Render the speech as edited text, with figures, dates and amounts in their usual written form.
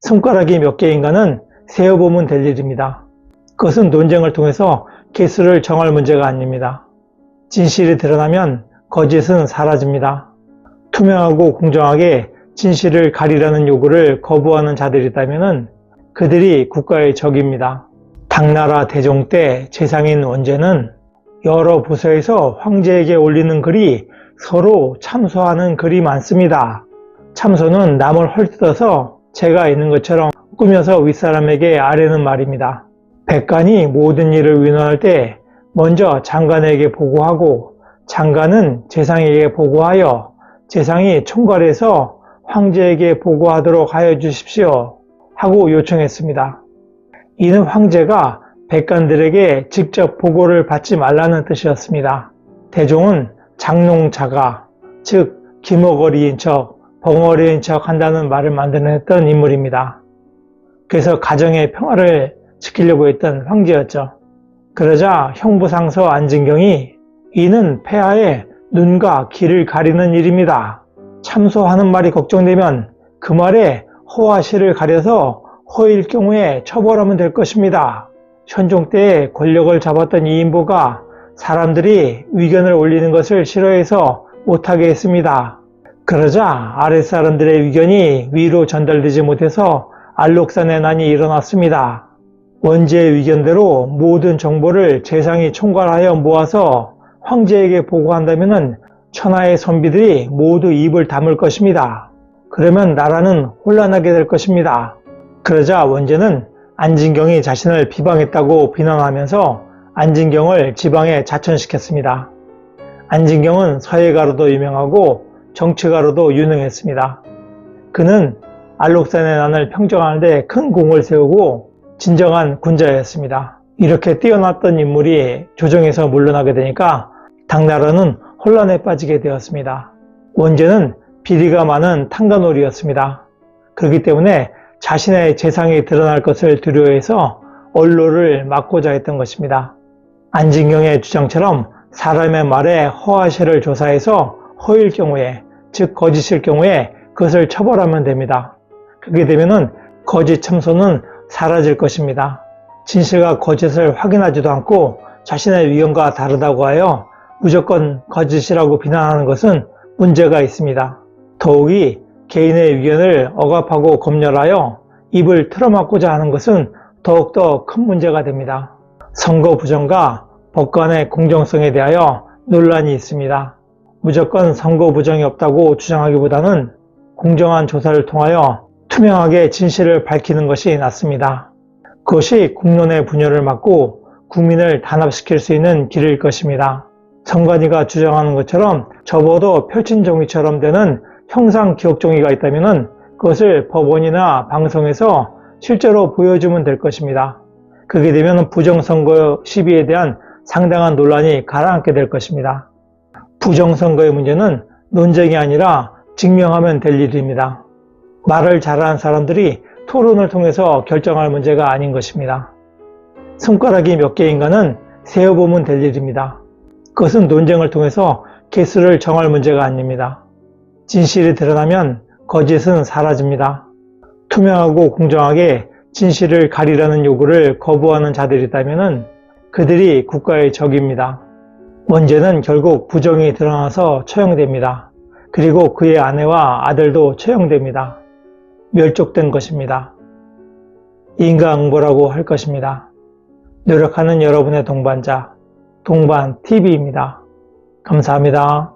손가락이 몇 개인가는 세어보면 될 일입니다. 그것은 논쟁을 통해서 개수를 정할 문제가 아닙니다. 진실이 드러나면 거짓은 사라집니다. 투명하고 공정하게 진실을 가리라는 요구를 거부하는 자들이 있다면 그들이 국가의 적입니다. 당나라 대종 때 재상인 원제는 여러 부서에서 황제에게 올리는 글이 서로 참소하는 글이 많습니다. 참소는 남을 헐뜯어서 제가 있는 것처럼 꾸며서 윗사람에게 아뢰는 말입니다. 백관이 모든 일을 위논할 때 먼저 장관에게 보고하고 장관은 재상에게 보고하여 재상이 총괄해서 황제에게 보고하도록 하여 주십시오 하고 요청했습니다. 이는 황제가 백관들에게 직접 보고를 받지 말라는 뜻이었습니다. 대종은 장농자가, 즉 기머거리인 척, 벙어리인 척 한다는 말을 만들어냈던 인물입니다. 그래서 가정의 평화를 지키려고 했던 황제였죠. 그러자 형부상서 안진경이 이는 폐하의 눈과 귀를 가리는 일입니다. 참소하는 말이 걱정되면 그 말에 허와 실을 가려서 허일 경우에 처벌하면 될 것입니다. 현종 때에 권력을 잡았던 이인보가 사람들이 의견을 올리는 것을 싫어해서 못하게 했습니다. 그러자 아랫사람들의 의견이 위로 전달되지 못해서 알록산의 난이 일어났습니다. 원제의 의견대로 모든 정보를 재상이 총괄하여 모아서 황제에게 보고한다면 천하의 선비들이 모두 입을 다물 것입니다. 그러면 나라는 혼란하게 될 것입니다. 그러자 원제는 안진경이 자신을 비방했다고 비난하면서 안진경을 지방에 자천시켰습니다. 안진경은 서예가로도 유명하고 정치가로도 유능했습니다. 그는 알록산의 난을 평정하는 데 큰 공을 세우고 진정한 군자였습니다. 이렇게 뛰어났던 인물이 조정에서 물러나게 되니까 당나라는 혼란에 빠지게 되었습니다. 원제는 비리가 많은 탕간놀이였습니다. 그렇기 때문에 자신의 재상이 드러날 것을 두려워해서 언로를 막고자 했던 것입니다. 안진경의 주장처럼 사람의 말에 허와실을 조사해서 허일 경우에, 즉 거짓일 경우에 그것을 처벌하면 됩니다. 그렇게 되면 거짓 참소는 사라질 것입니다. 진실과 거짓을 확인하지도 않고 자신의 의견과 다르다고 하여 무조건 거짓이라고 비난하는 것은 문제가 있습니다. 더욱이 개인의 의견을 억압하고 검열하여 입을 틀어막고자 하는 것은 더욱더 큰 문제가 됩니다. 선거 부정과 법관의 공정성에 대하여 논란이 있습니다. 무조건 선거 부정이 없다고 주장하기보다는 공정한 조사를 통하여 투명하게 진실을 밝히는 것이 낫습니다. 그것이 국론의 분열을 막고 국민을 단합시킬 수 있는 길일 것입니다. 선관위가 주장하는 것처럼 접어도 표친종이처럼 되는 형상기억종이가 있다면 그것을 법원이나 방송에서 실제로 보여주면 될 것입니다. 그렇게 되면 부정선거 시비에 대한 상당한 논란이 가라앉게 될 것입니다. 부정선거의 문제는 논쟁이 아니라 증명하면 될 일입니다. 말을 잘하는 사람들이 토론을 통해서 결정할 문제가 아닌 것입니다. 손가락이 몇 개인가는 세어보면 될 일입니다. 그것은 논쟁을 통해서 개수를 정할 문제가 아닙니다. 진실이 드러나면 거짓은 사라집니다. 투명하고 공정하게 진실을 가리라는 요구를 거부하는 자들이 있다면 그들이 국가의 적입니다. 원제는 결국 부정이 드러나서 처형됩니다. 그리고 그의 아내와 아들도 처형됩니다. 멸족된 것입니다. 인과응보라고 할 것입니다. 노력하는 여러분의 동반자, 동반TV입니다. 감사합니다.